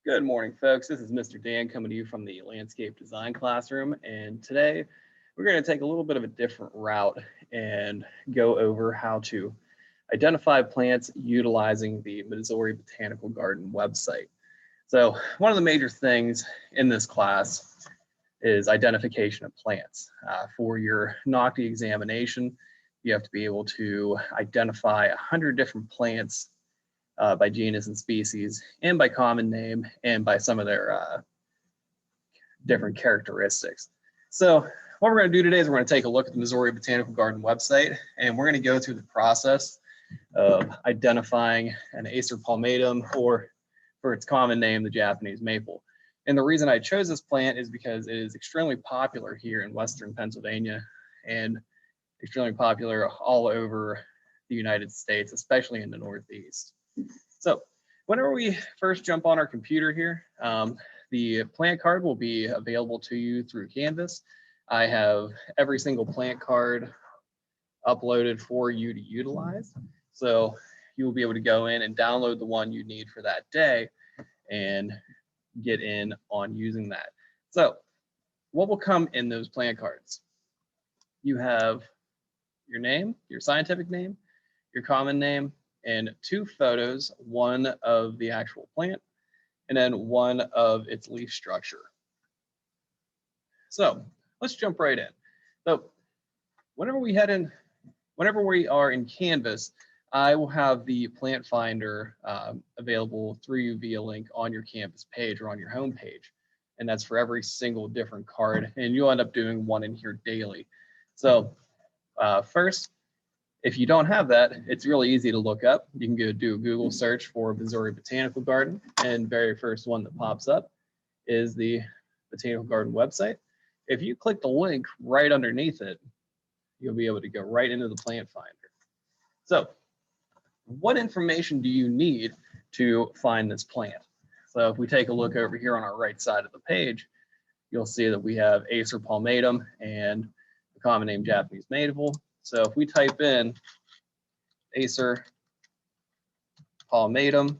Good morning, folks. This is Mr. Dan coming to you from the Landscape Design Classroom. And today we're going to take a little bit of a different route and go over how to identify plants utilizing the Missouri Botanical Garden website. So one of the major things in this class is identification of plants. For your NOCTI examination, you have to be able to identify 100 different plants by genus and species, and by common name, and by some of their different characteristics. So what we're going to do today is we're going to take a look at the Missouri Botanical Garden website, and we're going to go through the process of identifying an Acer palmatum, or for its common name, the Japanese maple. And the reason I chose this plant is because it is extremely popular here in Western Pennsylvania and extremely popular all over the United States, especially in the Northeast. So whenever we first jump on our computer here, the plant card will be available to you through Canvas. I have every single plant card uploaded for you to utilize. So you will be able to go in and download the one you need for that day and get in on using that. So what will come in those plant cards? You have your name, your scientific name, your common name, and two photos, one of the actual plant and then one of its leaf structure. So let's jump right in. So whenever we are in Canvas, I will have the plant finder available through you via link on your Canvas page or on your home page. And that's for every single different card. And you'll end up doing one in here daily. So first, if you don't have that, it's really easy to look up. You can go do a Google search for Missouri Botanical Garden, and very first one that pops up is the Botanical Garden website. If you click the link right underneath it, you'll be able to go right into the plant finder. So what information do you need to find this plant? So if we take a look over here on our right side of the page, you'll see that we have Acer palmatum and the common name Japanese maple. So if we type in Acer palmatum,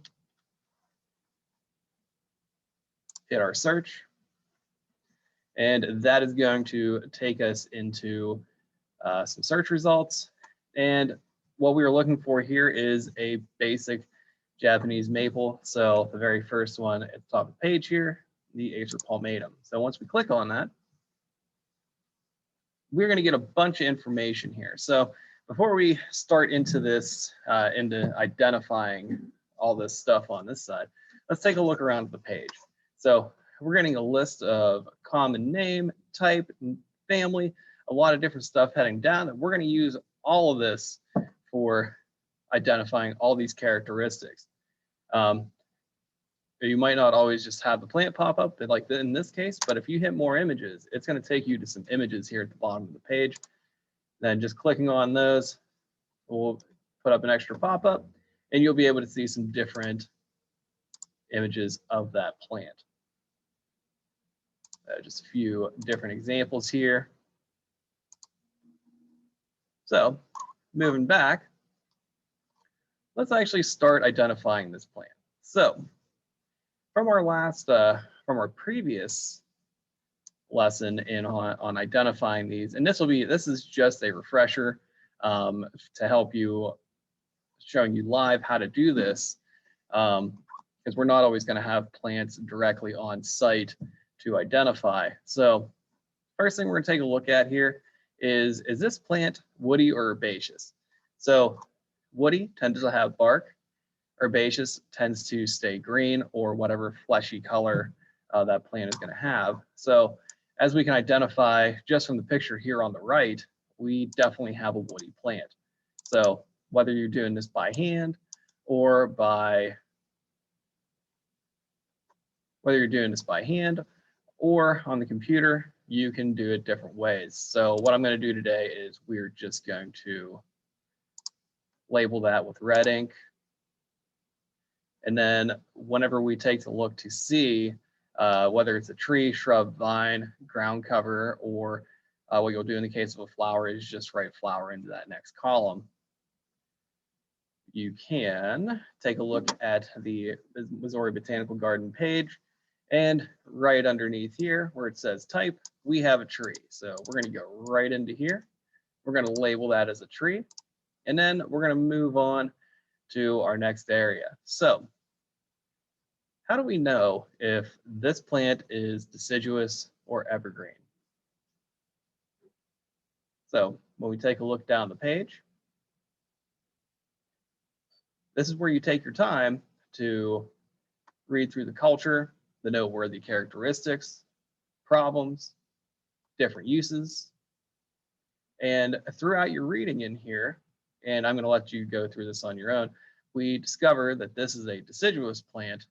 hit our search, and that is going to take us into some search results. And what we are looking for here is a basic Japanese maple. So the very first one at the top of the page here, the Acer palmatum. So once we click on that, we're going to get a bunch of information here. So before we start into this, into identifying all this stuff on this side, let's take a look around the page. So we're getting a list of common name, type, family, a lot of different stuff heading down, and we're going to use all of this for identifying all these characteristics. You might not always just have the plant pop up like in this case, but if you hit more images, it's going to take you to some images here at the bottom of the page. Then just clicking on those will put up an extra pop-up, and you'll be able to see some different images of that plant. Just a few different examples here. So moving back, let's actually start identifying this plant. So from our previous lesson on identifying these, and this is just a refresher to help you, showing you live how to do this, because we're not always going to have plants directly on site to identify. So first thing we're going to take a look at here is this plant woody or herbaceous? So woody tends to have bark. Herbaceous tends to stay green or whatever fleshy color that plant is going to have. So as we can identify just from the picture here on the right, we definitely have a woody plant. So whether you're doing this by hand or on the computer, you can do it different ways. So what I'm going to do today is we're just going to label that with red ink. And then whenever we take a look to see whether it's a tree, shrub, vine, ground cover, or what you'll do in the case of a flower is just write flower into that next column. you can take a look at the Missouri Botanical Garden page, and right underneath here where it says type, we have a tree. So we're going to go right into here. We're going to label that as a tree, and then we're going to move on to our next area. So how do we know if this plant is deciduous or evergreen? So when we take a look down the page, this is where you take your time to read through the culture, the noteworthy characteristics, problems, different uses. And throughout your reading in here, and I'm going to let you go through this on your own, we discover that this is a deciduous plant.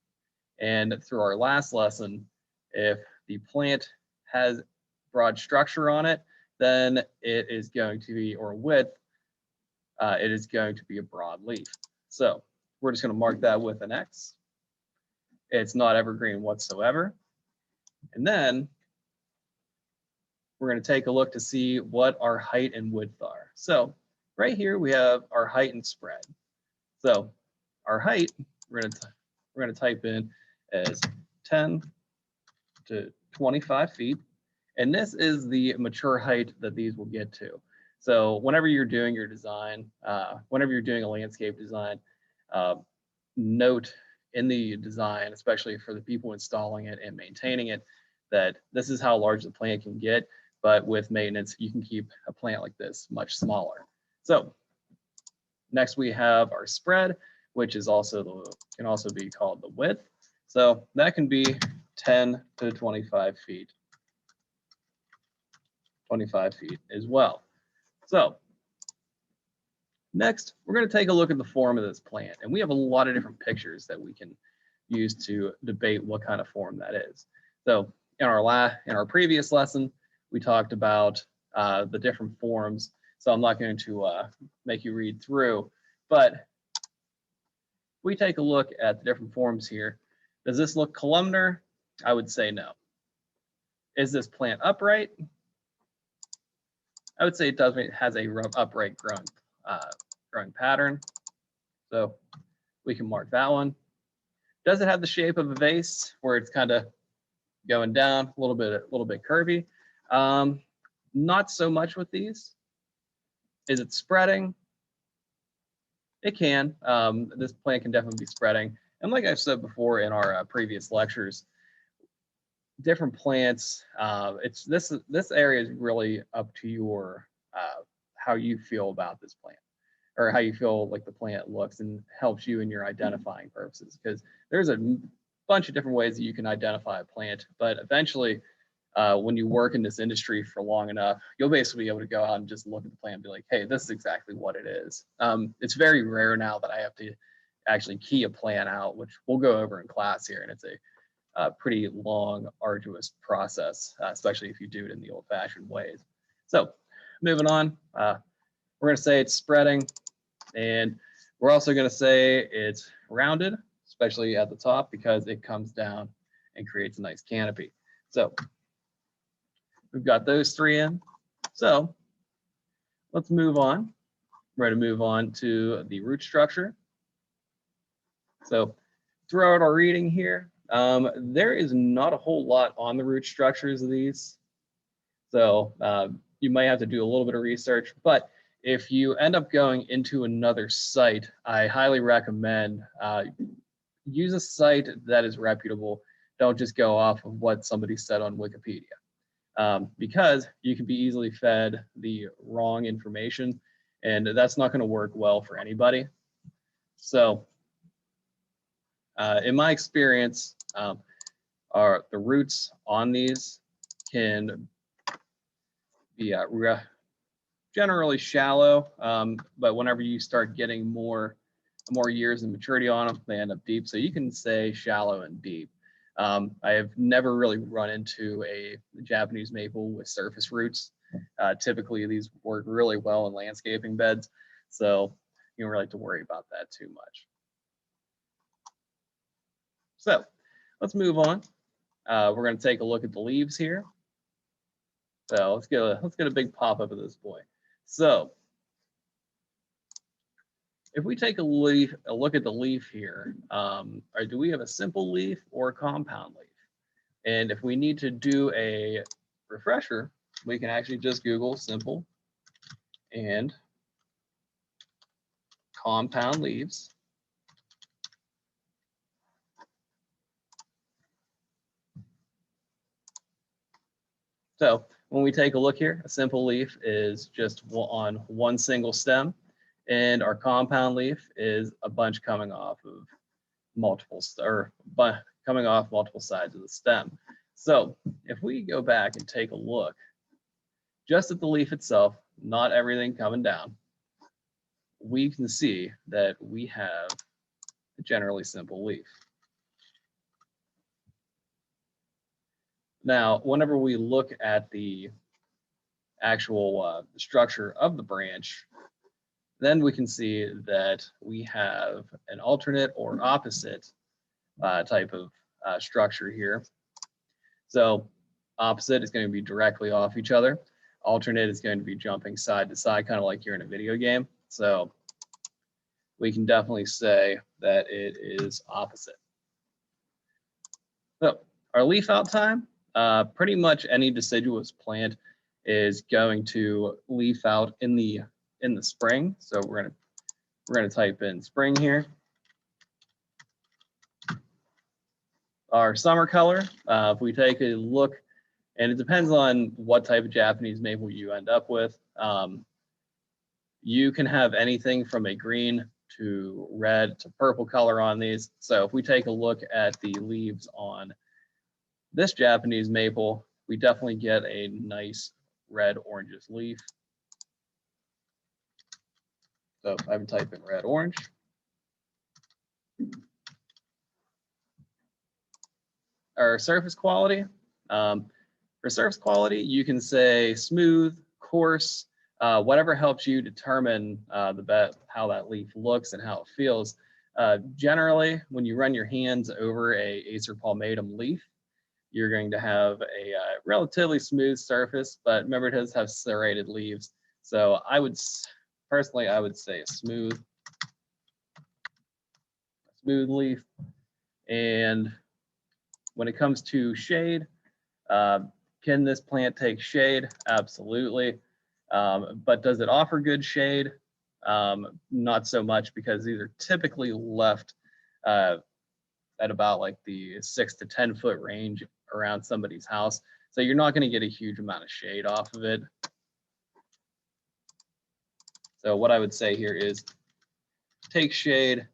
And through our last lesson, if the plant has broad structure on it, then it is going to be, or width, it is going to be a broad leaf. So we're just going to mark that with an X. It's not evergreen whatsoever. And then we're going to take a look to see what our height and width are. So right here we have our height and spread. So our height, we're going to type in as 10 to 25 feet. And this is the mature height that these will get to. So whenever you're doing your design, whenever you're doing a landscape design, note in the design, especially for the people installing it and maintaining it, that this is how large the plant can get, but with maintenance, you can keep a plant like this much smaller. So next we have our spread, which is also can also be called the width. So that can be 10 to 25 feet. 25 feet as well. So next, we're going to take a look at the form of this plant. And we have a lot of different pictures that we can use to debate what kind of form that is. So in our previous lesson, we talked about the different forms. So I'm not going to make you read through, but we take a look at the different forms here. Does this look columnar? I would say no. Is this plant upright? I would say it does. It has a upright growing pattern. So we can mark that one. Does it have the shape of a vase where it's kind of going down a little bit curvy? Not so much with these. Is it spreading? It can. This plant can definitely be spreading. And like I've said before in our previous lectures, different plants, this area is really up to your how you feel about this plant, or how you feel like the plant looks, and helps you in your identifying purposes, because there's a bunch of different ways that you can identify a plant, but eventually when you work in this industry for long enough, you'll basically be able to go out and just look at the plant and be like, hey, this is exactly what it is. It's very rare now that I have to actually key a plant out, which we'll go over in class here, and it's a pretty long, arduous process, especially if you do it in the old-fashioned ways. So moving on, we're going to say it's spreading, and we're also going to say it's rounded, especially at the top, because it comes down and creates a nice canopy. So we've got those three in. So let's move on. We're going to move on to the root structure. So throughout our reading here, there is not a whole lot on the root structures of these. So you might have to do a little bit of research, but if you end up going into another site, I highly recommend use a site that is reputable. Don't just go off of what somebody said on Wikipedia, because you can be easily fed the wrong information, and that's not going to work well for anybody. So in my experience, the roots on these can be generally shallow, but whenever you start getting more years and maturity on them, they end up deep. So you can say shallow and deep. I have never really run into a Japanese maple with surface roots. Typically, these work really well in landscaping beds, so you don't really have to worry about that too much. So let's move on. We're going to take a look at the leaves here. So let's get a big pop up of this boy. So if we take a look at the leaf here, or do we have a simple leaf or a compound leaf? And if we need to do a refresher, we can actually just Google simple and compound leaves. So when we take a look here, a simple leaf is just on one single stem, and our compound leaf is a bunch coming off of multiple coming off multiple sides of the stem. So if we go back and take a look just at the leaf itself, not everything coming down, we can see that we have a generally simple leaf. Now, whenever we look at the actual structure of the branch, then we can see that we have an alternate or opposite type of structure here. So opposite is going to be directly off each other. Alternate is going to be jumping side to side, kind of like you're in a video game. So we can definitely say that it is opposite. So our leaf out time, pretty much any deciduous plant is going to leaf out in the spring. So we're gonna type in spring here. Our summer color, if we take a look, and it depends on what type of Japanese maple you end up with. You can have anything from a green to red to purple color on these. So if we take a look at the leaves on this Japanese maple, we definitely get a nice red orangish leaf. So if I would type in red orange. Our surface quality. For surface quality, you can say smooth, coarse, whatever helps you determine how that leaf looks and how it feels. Generally, when you run your hands over a Acer palmatum leaf, you're going to have a relatively smooth surface, but remember it does have serrated leaves. So personally, I would say a smooth leaf. And when it comes to shade, can this plant take shade? Absolutely. But does it offer good shade? Not so much, because these are typically left at about like the 6 to 10 foot range around somebody's house. So you're not going to get a huge amount of shade off of it. So what I would say here is take shade,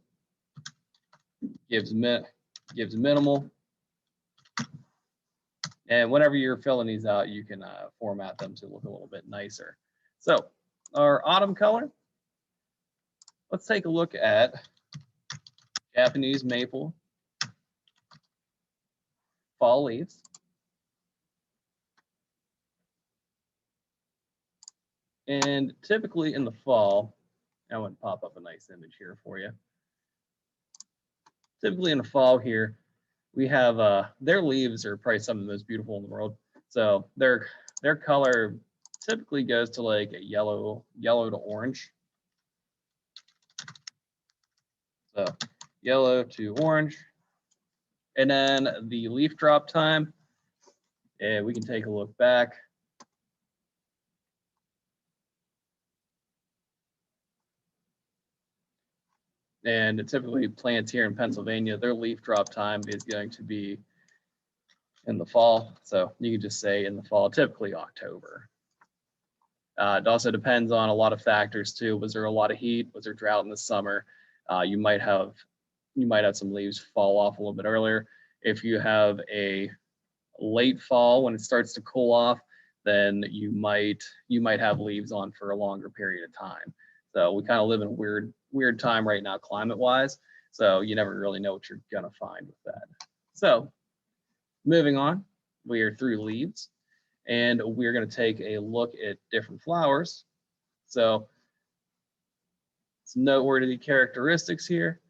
gives minimal. And whenever you're filling these out, you can format them to look a little bit nicer. So our autumn color, let's take a look at Japanese maple fall leaves. And typically in the fall, I want to pop up a nice image here for you. Typically in the fall here, we have their leaves are probably some of the most beautiful in the world. So their color typically goes to like a yellow to orange. So yellow to orange. And then the leaf drop time, and we can take a look back. And typically plants here in Pennsylvania, their leaf drop time is going to be in the fall. So you can just say in the fall, typically October. It also depends on a lot of factors too. Was there a lot of heat? Was there drought in the summer? You might have some leaves fall off a little bit earlier. If you have a late fall when it starts to cool off, then you might have leaves on for a longer period of time. So we kind of live in a weird time right now, climate-wise. So you never really know what you're gonna find with that. So moving on, we are through leaves, and we're gonna take a look at different flowers. So some noteworthy characteristics here.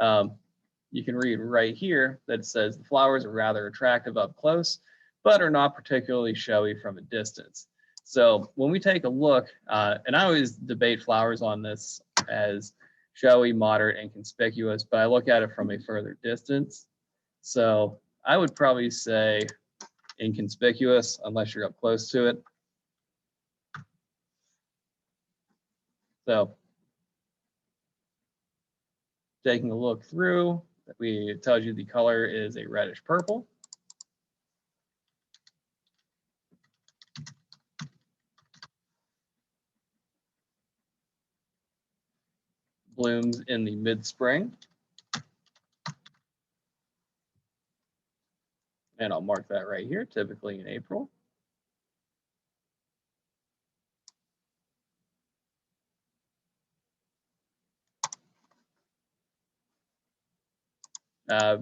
You can read right here that it says the flowers are rather attractive up close, but are not particularly showy from a distance. So when we take a look, and I always debate flowers on this as showy, moderate, and conspicuous, but I look at it from a further distance. So I would probably say inconspicuous unless you're up close to it. So taking a look through, it tells you the color is a reddish purple. Blooms in the mid-spring. And I'll mark that right here, typically in April.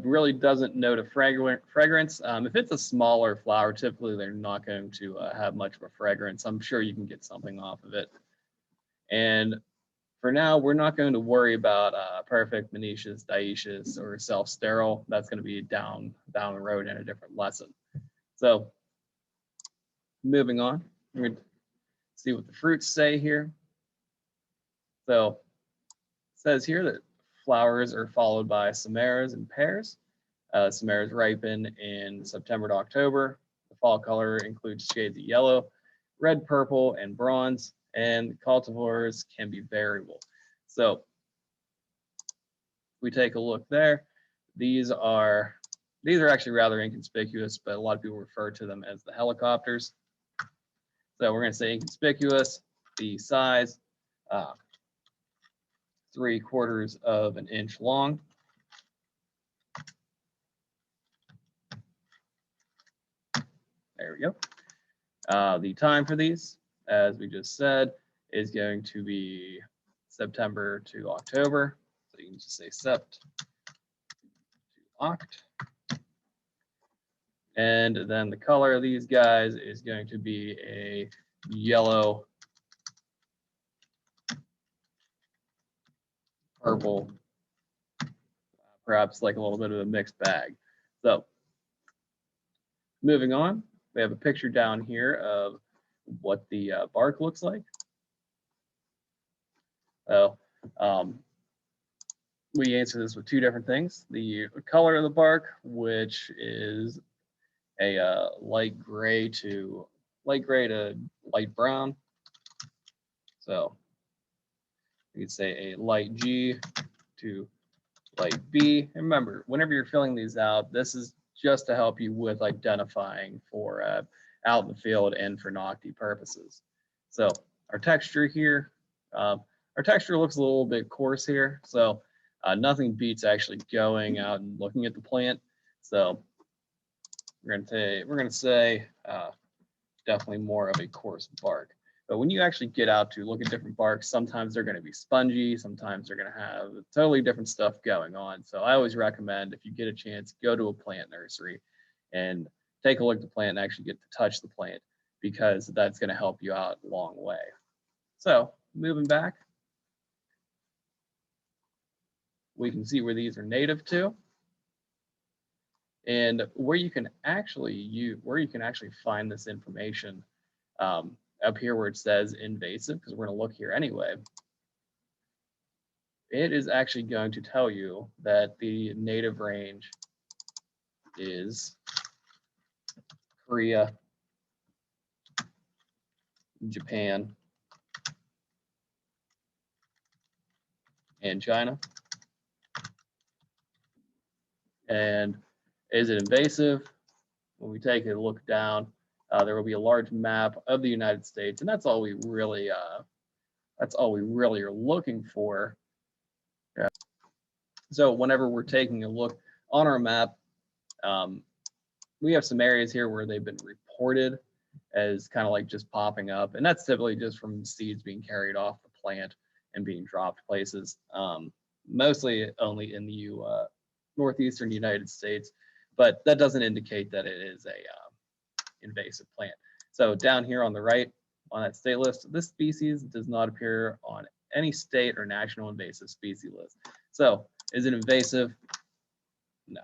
Really doesn't note a fragrance. If it's a smaller flower, typically they're not going to have much of a fragrance. I'm sure you can get something off of it. And for now, we're not going to worry about perfect monoecious, dioecious, or self-sterile. That's going to be down the road in a different lesson. So moving on, we're going to see what the fruits say here. So it says here that flowers are followed by samaras and pears. Samaras ripen in September to October. The fall color includes shades of yellow, red, purple, and bronze, and cultivars can be variable. So we take a look there. These are actually rather inconspicuous, but a lot of people refer to them as the helicopters. So we're going to say inconspicuous, the size, 3/4 of an inch long. There we go. The time for these, as we just said, is going to be September to October. So you can just say Sept to Oct. And then the color of these guys is going to be a yellow, purple, perhaps like a little bit of a mixed bag. So moving on, we have a picture down here of what the bark looks like. So we answer this with two different things. The color of the bark, which is a light gray to light brown. So you could say a light G to light B. And remember, whenever you're filling these out, this is just to help you with identifying for out in the field and for Nocti purposes. So our texture here, our texture looks a little bit coarse here. So nothing beats actually going out and looking at the plant. So we're going to say definitely more of a coarse bark. But when you actually get out to look at different barks, sometimes they're going to be spongy, sometimes they're going to have totally different stuff going on. So I always recommend, if you get a chance, go to a plant nursery and take a look at the plant and actually get to touch the plant, because that's going to help you out a long way. So moving back, we can see where these are native to, and where you can actually find this information. Up here where it says invasive, because we're going to look here anyway, it is actually going to tell you that the native range is Korea, Japan, and China. And is it invasive? When we take a look down, there will be a large map of the United States, and that's all we really are looking for. Yeah. So whenever we're taking a look on our map, we have some areas here where they've been reported as kind of like just popping up, and that's typically just from seeds being carried off the plant and being dropped places, mostly only in the northeastern United States, but that doesn't indicate that it is a invasive plant. So down here on the right on that state list, this species does not appear on any state or national invasive species list. So is it invasive? No.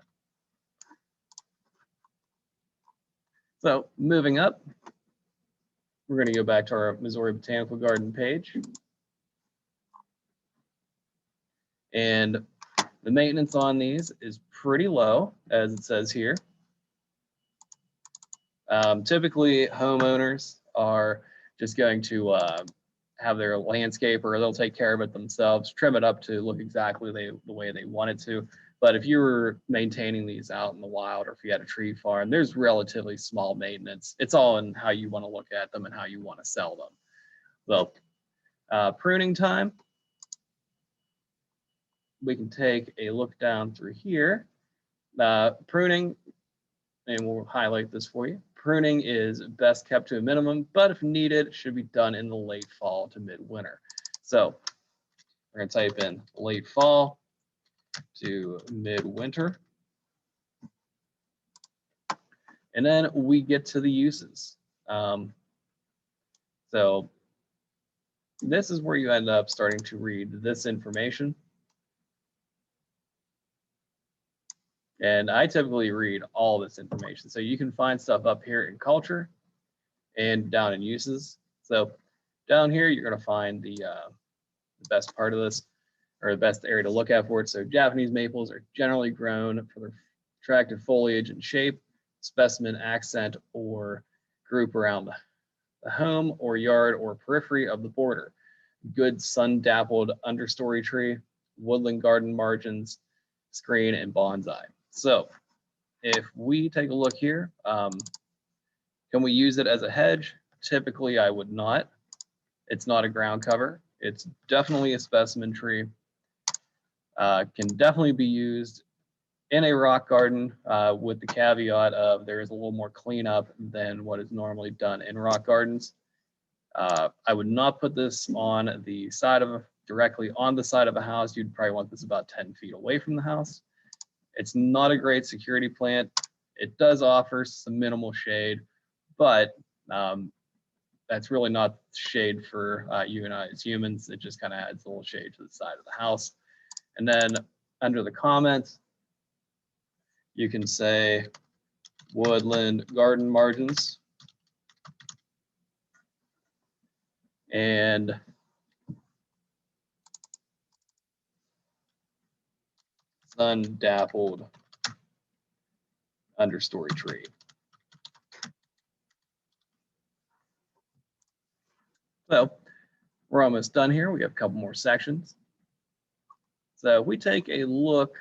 So moving up, we're going to go back to our Missouri Botanical Garden page. And the maintenance on these is pretty low, as it says here. Typically, homeowners are just going to have their landscaper, or they'll take care of it themselves, trim it up to look exactly the way they want it to. But if you were maintaining these out in the wild, or if you had a tree farm, there's relatively small maintenance. It's all in how you want to look at them and how you want to sell them. So pruning time, we can take a look down through here. Pruning, and we'll highlight this for you. Pruning is best kept to a minimum, but if needed, should be done in the late fall to midwinter. So we're going to type in late fall to midwinter. And then we get to the uses. So this is where you end up starting to read this information. And I typically read all this information. So you can find stuff up here in culture and down in uses. So down here, you're going to find the best part of this, or the best area to look at for it. So Japanese maples are generally grown for their attractive foliage and shape, specimen, accent, or group around the home or yard or periphery of the border. Good sun-dappled understory tree, woodland garden margins, screen, and bonsai. So if we take a look here, can we use it as a hedge? Typically, I would not. It's not a ground cover. It's definitely a specimen tree. Can definitely be used in a rock garden with the caveat of there is a little more cleanup than what is normally done in rock gardens. I would not put this on the side of directly on the side of a house. You'd probably want this about 10 feet away from the house. It's not a great security plant. It does offer some minimal shade, but that's really not shade for you and I as humans. It just kind of adds a little shade to the side of the house. And then under the comments, you can say woodland garden margins. And sun-dappled understory tree. So we're almost done here. We have a couple more sections. So if we take a look,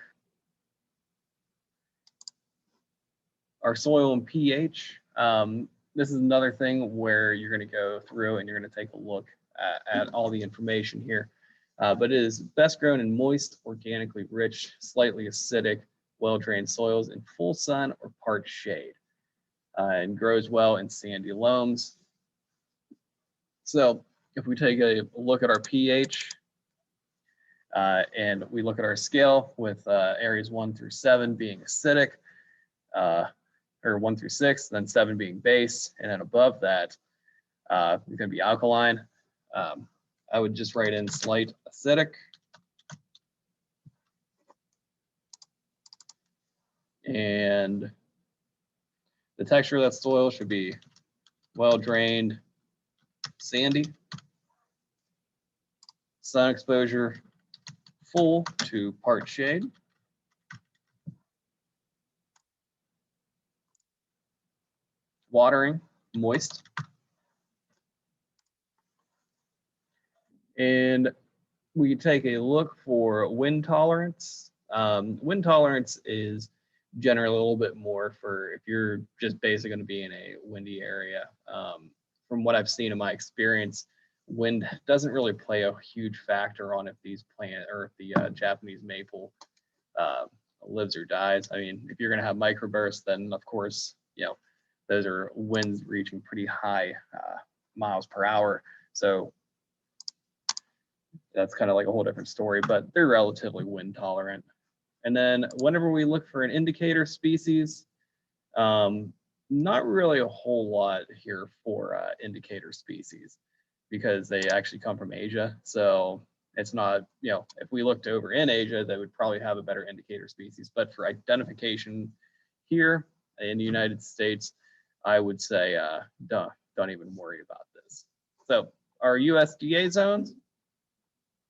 our soil and pH, this is another thing where you're going to go through and you're going to take a look at all the information here. But it is best grown in moist, organically rich, slightly acidic, well-drained soils in full sun or part shade, and grows well in sandy loams. So if we take a look at our pH and we look at our scale with areas 1 through 7 being acidic, or 1 through 6, then 7 being base, and then above that, it's going to be alkaline. I would just write in slight acidic. And the texture of that soil should be well-drained, sandy. Sun exposure, full to part shade. Watering, moist. And we take a look for wind tolerance. Wind tolerance is generally a little bit more for if you're just basically going to be in a windy area. From what I've seen in my experience, wind doesn't really play a huge factor on if these plant or if the Japanese maple lives or dies. I mean, if you're going to have microbursts, then of course, you know, those are winds reaching pretty high miles per hour. So that's kind of like a whole different story, but they're relatively wind tolerant. And then whenever we look for an indicator species, not really a whole lot here for indicator species because they actually come from Asia. So it's not, you know, if we looked over in Asia, they would probably have a better indicator species. But for identification here in the United States, I would say don't even worry about this. So our USDA zones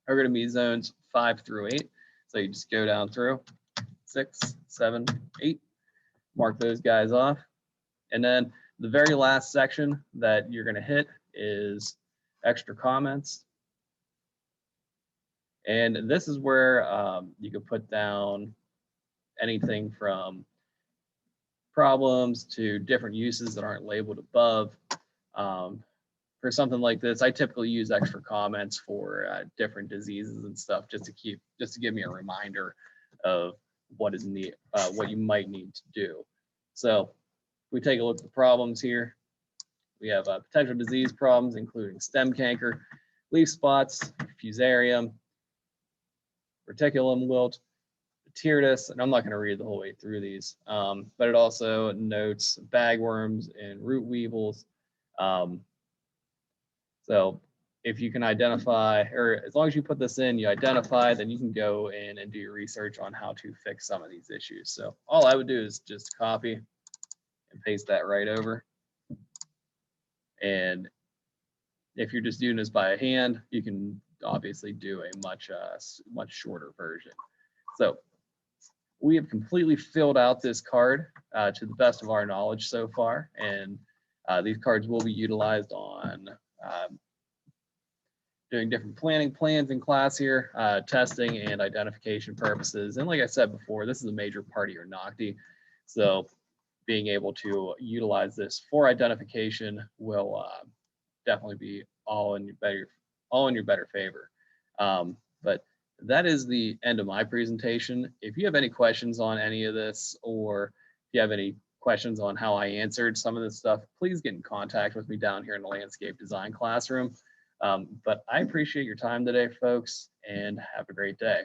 are going to be zones 5 through 8. So you just go down through 6, 7, 8, mark those guys off. And then the very last section that you're going to hit is extra comments. And this is where you can put down anything from problems to different uses that aren't labeled above. For something like this, I typically use extra comments for different diseases and stuff, just to give me a reminder of what is what you might need to do. So if we take a look at the problems here, we have potential disease problems, including stem canker, leaf spots, fusarium, reticulum wilt, Tyrtus, and I'm not going to read the whole way through these, but it also notes bagworms and root weevils. So if you can identify, or as long as you put this in, you identify, then you can go in and do your research on how to fix some of these issues. So all I would do is just copy and paste that right over. And if you're just doing this by hand, you can obviously do a much shorter version. So we have completely filled out this card to the best of our knowledge so far, and these cards will be utilized on doing different planning plans in class here, testing and identification purposes. And like I said before, this is a major part of your NOCTI, so being able to utilize this for identification will definitely be all in your better favor. But that is the end of my presentation. If you have any questions on any of this, or if you have any questions on how I answered some of this stuff, please get in contact with me down here in the landscape design classroom. But I appreciate your time today, folks, and have a great day.